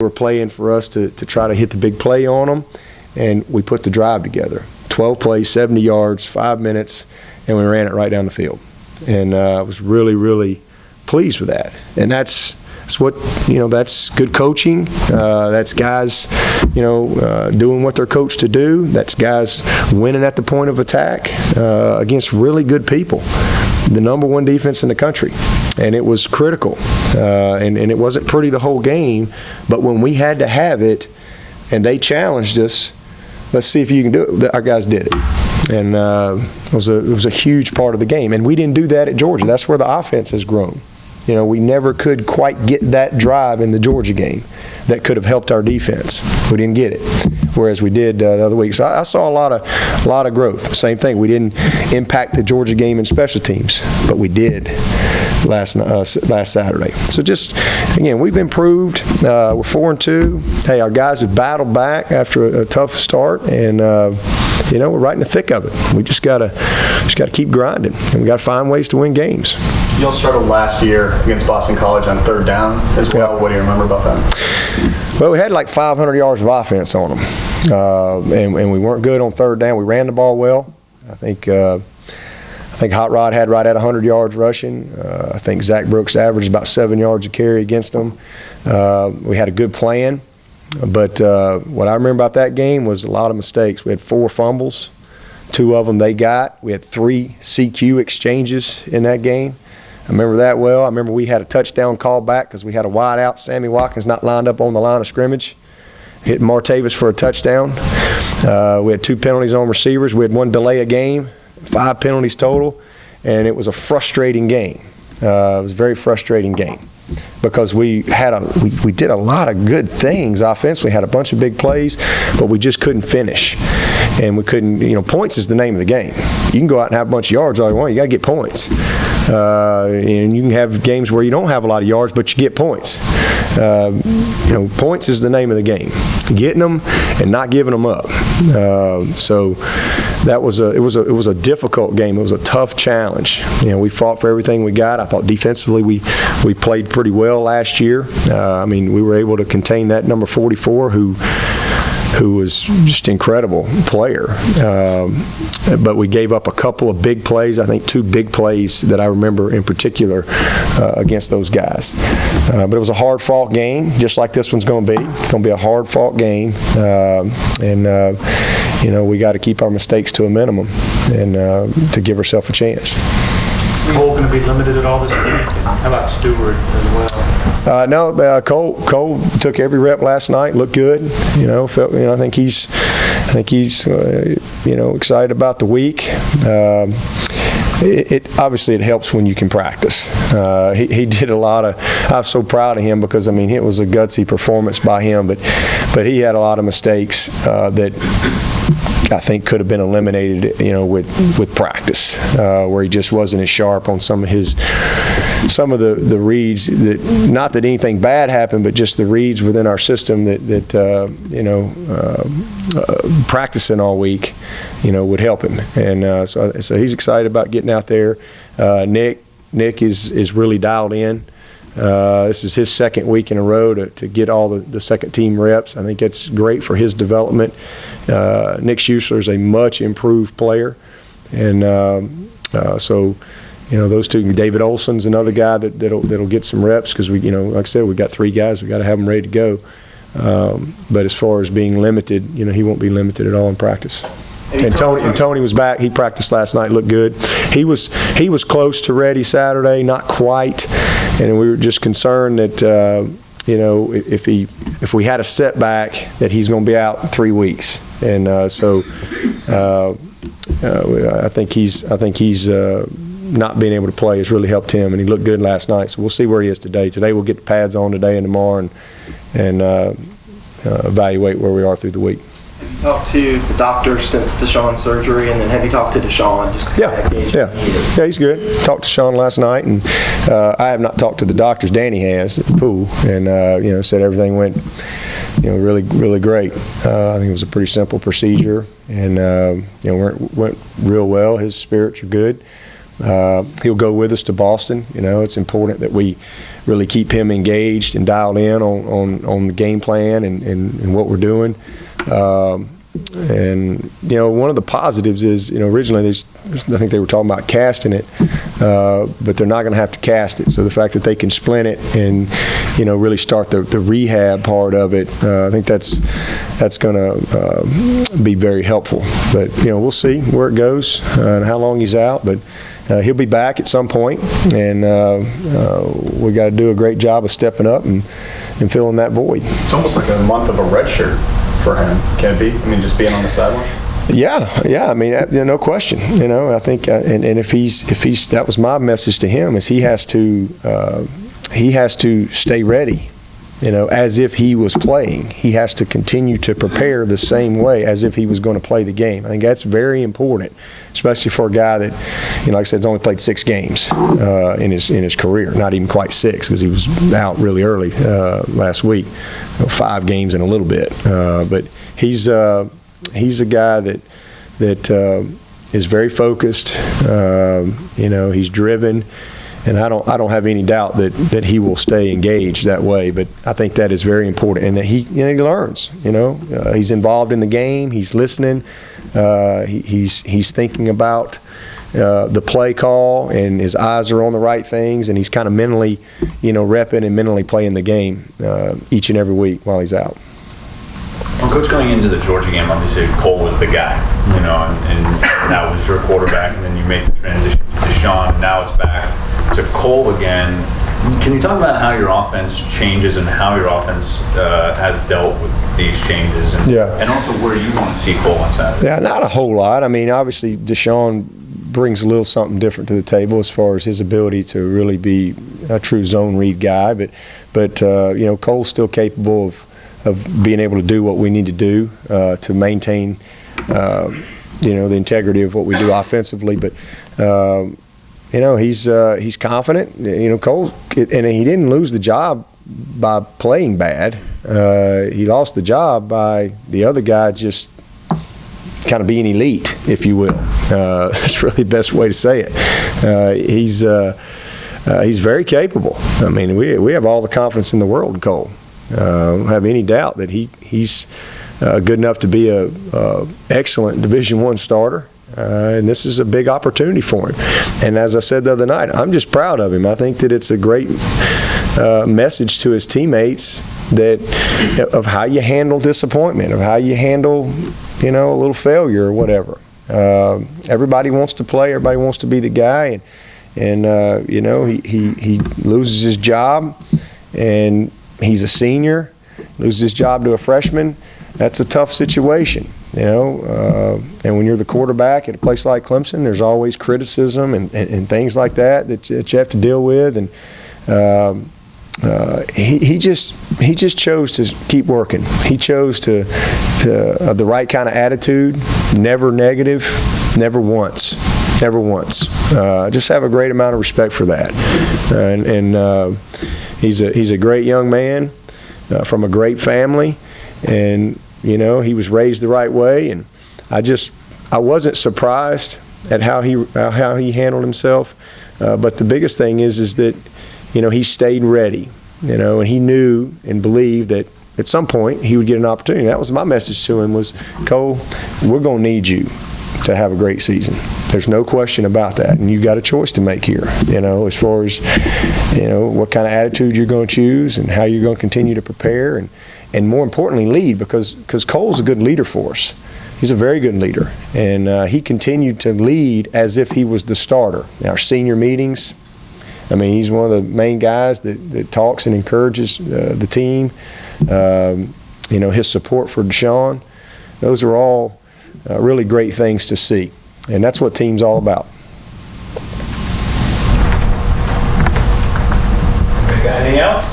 Were playing for us to try to hit the big play on them, and we put the drive together. 12 plays, 70 yards, 5 minutes, and we ran it right down the field. And I was really, really pleased with that. And that's what, that's good coaching. That's guys, doing what they're coached to do. That's guys winning at the point of attack against really good people. The #1 defense in the country. And it was critical. And it wasn't pretty the whole game, but when we had to have it and they challenged us, let's see if you can do it, our guys did it. And it was a huge part of the game. And we didn't do that at Georgia. That's where the offense has grown. We never could quite get that drive in the Georgia game that could have helped our defense. We didn't get it, whereas we did the other week. So I saw a lot of growth. Same thing. We didn't impact the Georgia game in special teams, but we did last Saturday. So just, again, we've improved. We're 4-2. Hey, our guys have battled back after a tough start, and we're right in the thick of it. We just gotta keep grinding, and we gotta find ways to win games. You all struggled last year against Boston College on 3rd down as well. What do you remember about that? Well, we had like 500 yards of offense on them, and we weren't good on 3rd down. We ran the ball well. I think Hot Rod had right at 100 yards rushing. I think Zach Brooks averaged about 7 yards a carry against them. We had a good plan, but what I remember about that game was a lot of mistakes. We had 4 fumbles. 2 of them they got. We had 3 CQ exchanges in that game. I remember that well. I remember we had a touchdown call back because we had a wide out. Sammy Watkins not lined up on the line of scrimmage. Hit Martavis for a touchdown. We had 2 penalties on receivers. We had 1 delay a game, 5 penalties total, and it was a frustrating game. It was a very frustrating game because we did a lot of good things offensively. We had a bunch of big plays, but we just couldn't finish. And we couldn't, points is the name of the game. You can go out and have a bunch of yards all you want. You got to get points. And you can have games where you don't have a lot of yards, but you get points. Points is the name of the game. Getting them and not giving them up. So that was it was a difficult game. It was a tough challenge. We fought for everything we got. I thought defensively we played pretty well last year. We were able to contain that number 44 who was just an incredible player. But we gave up a couple of big plays, I think 2 big plays that I remember in particular against those guys. But it was a hard-fought game, just like this one's going to be. It's going to be a hard-fought game. We got to keep our mistakes to a minimum and to give ourselves a chance. Is Cole going to be limited at all this week? How about Stewart as well? No, Cole took every rep last night. Looked good. I think he's excited about the week. It obviously it helps when you can practice. He did a lot of. I'm so proud of him because it was a gutsy performance by him, but he had a lot of mistakes that I think could have been eliminated, with practice, where he just wasn't as sharp on some of the reads. That not that anything bad happened, but just the reads within our system that practicing all week, would help him. And so he's excited about getting out there. Nick is really dialed in. This is his 2nd week in a row to get all the second team reps. I think that's great for his development. Nick Schuessler is a much improved player, and so those 2. David Olson's another guy that'll get some reps because like I said, we got 3 guys. We got to have them ready to go. But as far as being limited, he won't be limited at all in practice. And Tony was back. He practiced last night. Looked good. He was close to ready Saturday, not quite. And we were just concerned that if we had a setback, that he's going to be out 3 weeks. And I think he's not being able to play has really helped him, and he looked good last night. So we'll see where he is today. Today we'll get the pads on today and tomorrow, and evaluate where we are through the week. Have you talked to the doctor since Deshawn's surgery, and then have you talked to Deshawn? Yeah, he's good. Talked to Sean last night, and I have not talked to the doctors. Danny has at the pool, and said everything went, really, really great. I think it was a pretty simple procedure, and went real well. His spirits are good. He'll go with us to Boston. It's important that we really keep him engaged and dialed in on the game plan and what we're doing. And one of the positives is, originally I think they were talking about casting it, but they're not going to have to cast it. So the fact that they can splint it and really start the rehab part of it, I think that's going to be very helpful. But we'll see where it goes and how long he's out. But he'll be back at some point, and we got to do a great job of stepping up and filling that void. It's almost like a month of a red shirt for him, can it be? I mean, just being on the sideline. Yeah. I mean, no question. I think, and if he's, that was my message to him, is he has to stay ready. As if he was playing. He has to continue to prepare the same way as if he was going to play the game. I think that's very important, especially for a guy that, like I said, has only played 6 games in his career. Not even quite 6, because he was out really early last week. 5 games in a little bit. But he's a guy that is very focused. He's driven. And I don't have any doubt that he will stay engaged that way. But I think that is very important, and that he learns. He's involved in the game. He's listening. He's thinking about the play call, and his eyes are on the right things, and he's kind of mentally, repping and mentally playing the game each and every week while he's out. Well, Coach, going into the Georgia game, obviously Cole was the guy, and that was your quarterback, and then you made the transition to Deshawn, and now it's back to Cole again. Can you talk about how your offense changes and how your offense has dealt with these changes, and also where you want to see Cole on Saturday? Yeah, not a whole lot. I mean, obviously Deshawn brings a little something different to the table as far as his ability to really be a true zone read guy, but Cole's still capable of being able to do what we need to do to maintain, the integrity of what we do offensively. But he's confident. Cole, and he didn't lose the job by playing bad. He lost the job by the other guy just kind of being elite, if you will. That's really the best way to say it. He's very capable. I mean, we have all the confidence in the world in Cole. Don't have any doubt that he's good enough to be a excellent Division I starter, and this is a big opportunity for him. And as I said the other night, I'm just proud of him. I think that it's a great message to his teammates of how you handle disappointment, of how you handle a little failure or whatever. Everybody wants to play. Everybody wants to be the guy, and he loses his job, and he's a senior, loses his job to a freshman. That's a tough situation, and when you're the quarterback at a place like Clemson, there's always criticism and things like that you have to deal with. And he just chose to keep working. He chose to the right kind of attitude, never negative, never once. Just have a great amount of respect for that. And he's a great young man from a great family, and he was raised the right way. And I wasn't surprised at how he handled himself. But the biggest thing is that he stayed ready. And he knew and believed that at some point he would get an opportunity. That was my message to him: was, Cole, we're going to need you to have a great season. There's no question about that, and you've got a choice to make here, as far as, what kind of attitude you're going to choose and how you're going to continue to prepare and more importantly, lead, because Cole's a good leader for us. He's a very good leader, and he continued to lead as if he was the starter. In our senior meetings, I mean, he's one of the main guys that talks and encourages the team. His support for Deshawn, those are all really great things to see. And that's what team's all about. Got anything else?